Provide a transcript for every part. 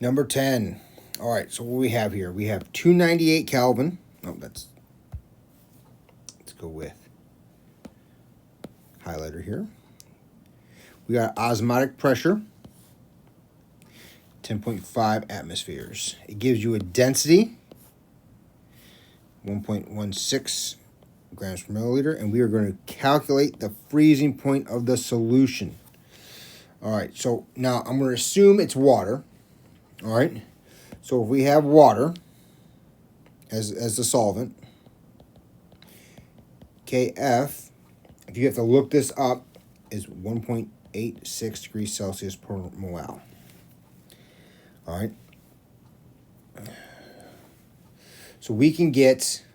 Number 10. All right, so what we have here? We have 298 Kelvin. Oh, let's go with highlighter here. We got osmotic pressure, 10.5 atmospheres. It gives you a density, 1.16 grams per milliliter, and we are going to calculate the freezing point of the solution. All right, so now I'm going to assume it's water. All right, so if we have water as the solvent, Kf, if you have to look this up, is 1.86 degrees Celsius per mol. All right, so we can get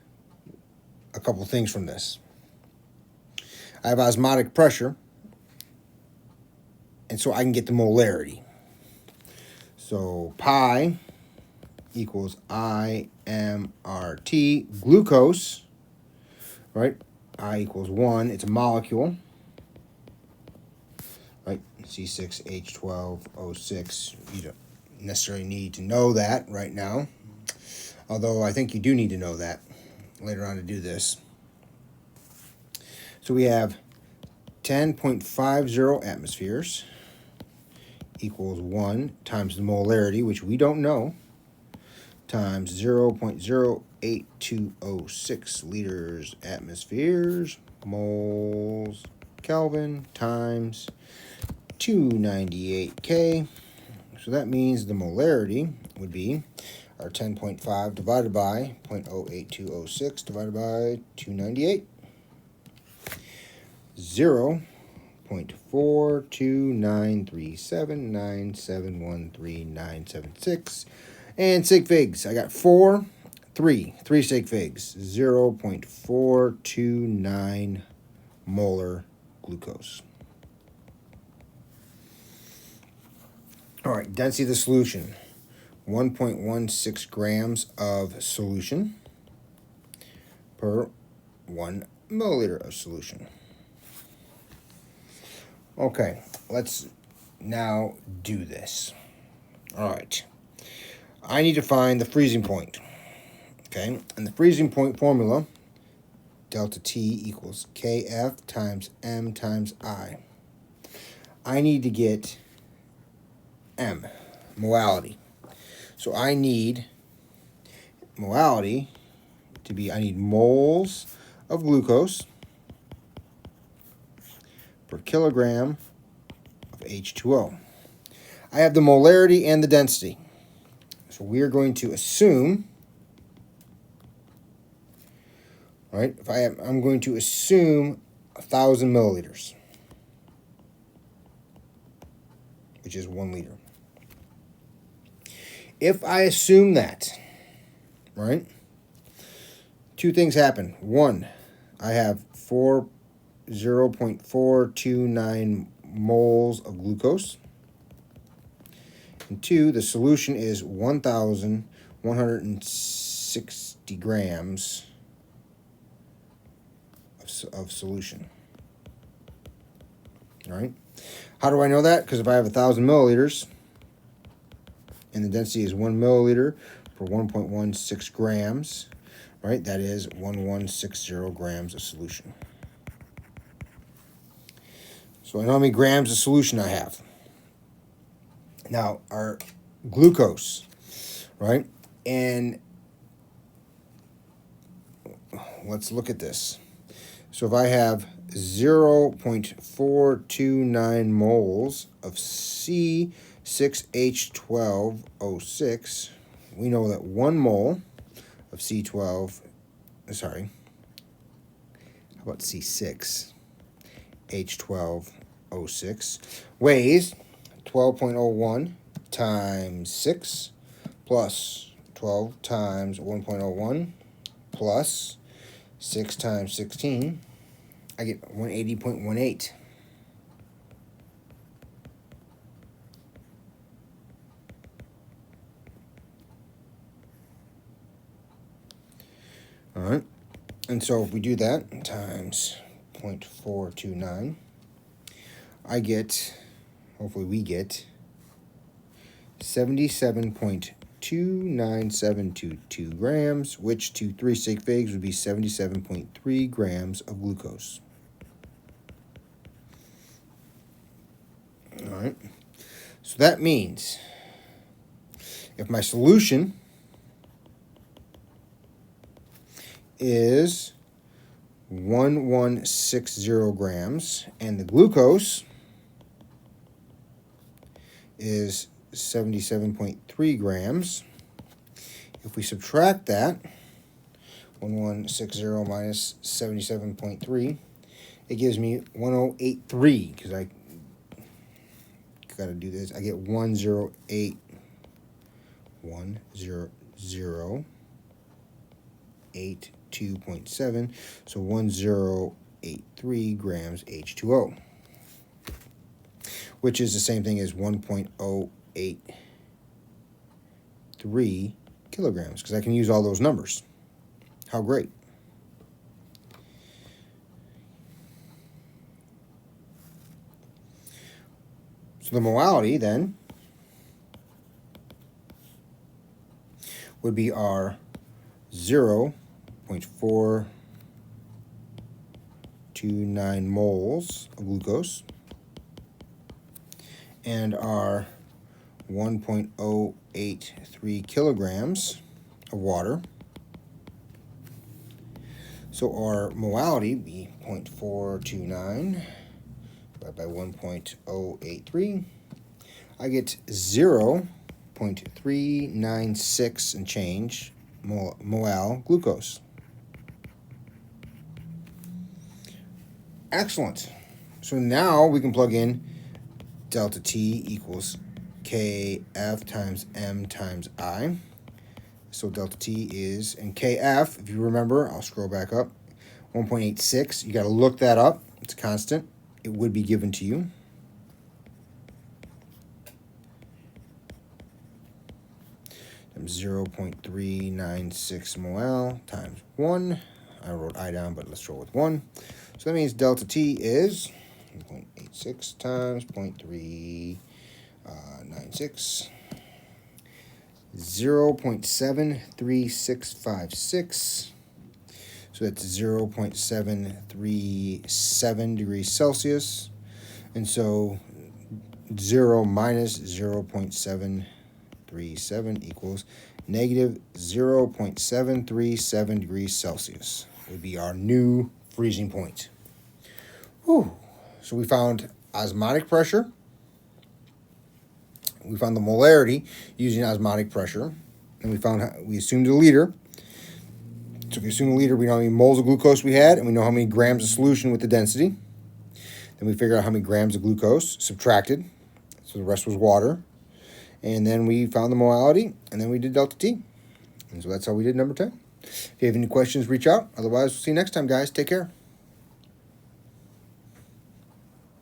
a couple things from this. I have osmotic pressure, and so I can get the molarity. So pi equals IMRT, glucose, right? I equals 1, it's a molecule, right? C6H12O6, you don't necessarily need to know that right now, although I think you do need to know that later on to do this. So we have 10.50 atmospheres equals 1 times the molarity, which we don't know, times 0.08206 liters atmospheres, moles, Kelvin, times 298 K. So that means the molarity would be our 10.5 divided by 0.08206 divided by 298. 0.42937971396. And sig figs, I got 3 sig figs, 0.429 molar glucose. All right, density of the solution, 1.16 grams of solution per 1 milliliter of solution. Okay, let's now do this. All right, I need to find the freezing point. Okay, and the freezing point formula, delta T equals Kf times M times I. I need to get M, molality. So I need molality to be, I need moles of glucose per kilogram of H2O. I have the molarity and the density. So we are going to assume, all right, I'm going to assume 1,000 milliliters, which is 1 liter. If I assume that, right, two things happen. One, I have 0.429 moles of glucose. And 2, the solution is 1,160 grams of solution. All right. How do I know that? Because if I have 1,000 milliliters and the density is 1 milliliter per 1.16 grams, right, that is 1,160 grams of solution. So I know how many grams of solution I have. Now, our glucose, right, and let's look at this. So if I have 0.429 moles of C6H12O6, we know that 1 mole of how about C6H12O6 weighs 12.01 times 6 plus 12 times 1.01 plus 6 times 16. I get 180.18. All right. And so if we do that times 0.429, hopefully we get 77.29722 grams, which to 3 sig figs would be 77.3 grams of glucose. All right. So that means if my solution is 1160 grams and the glucose is 77.3 grams, if we subtract that, 1160 minus 77.3, it gives me 1083, because I got to do this. I get 108.82.7, so 1083 grams H2O, which is the same thing as 1.083 kilograms, because I can use all those numbers. How great. So the molality then would be our 0.429 moles of glucose and our 1.083 kilograms of water. So our molality would be 0.429 divided by 1.083. I get 0.396 and change mol glucose. Excellent. So now we can plug in delta T equals Kf times M times I. So delta T is, and Kf, if you remember, I'll scroll back up, 1.86. You got to look that up. It's a constant. It would be given to you. Times 0.396 mol times 1. I wrote I down, but let's roll with 1. So that means delta T is 1.86 times 0.396. 0.73656. So that's 0.737 degrees Celsius. And so 0 minus 0.737 equals negative 0.737 degrees Celsius. Would be our new freezing point. Whew. So we found osmotic pressure. We found the molarity using osmotic pressure. And we assumed a liter. So if we assume a liter, we know how many moles of glucose we had, and we know how many grams of solution with the density. Then we figured out how many grams of glucose, subtracted, so the rest was water. And then we found the molality, and then we did delta T. And so that's how we did number 10. If you have any questions, reach out. Otherwise, we'll see you next time, guys. Take care.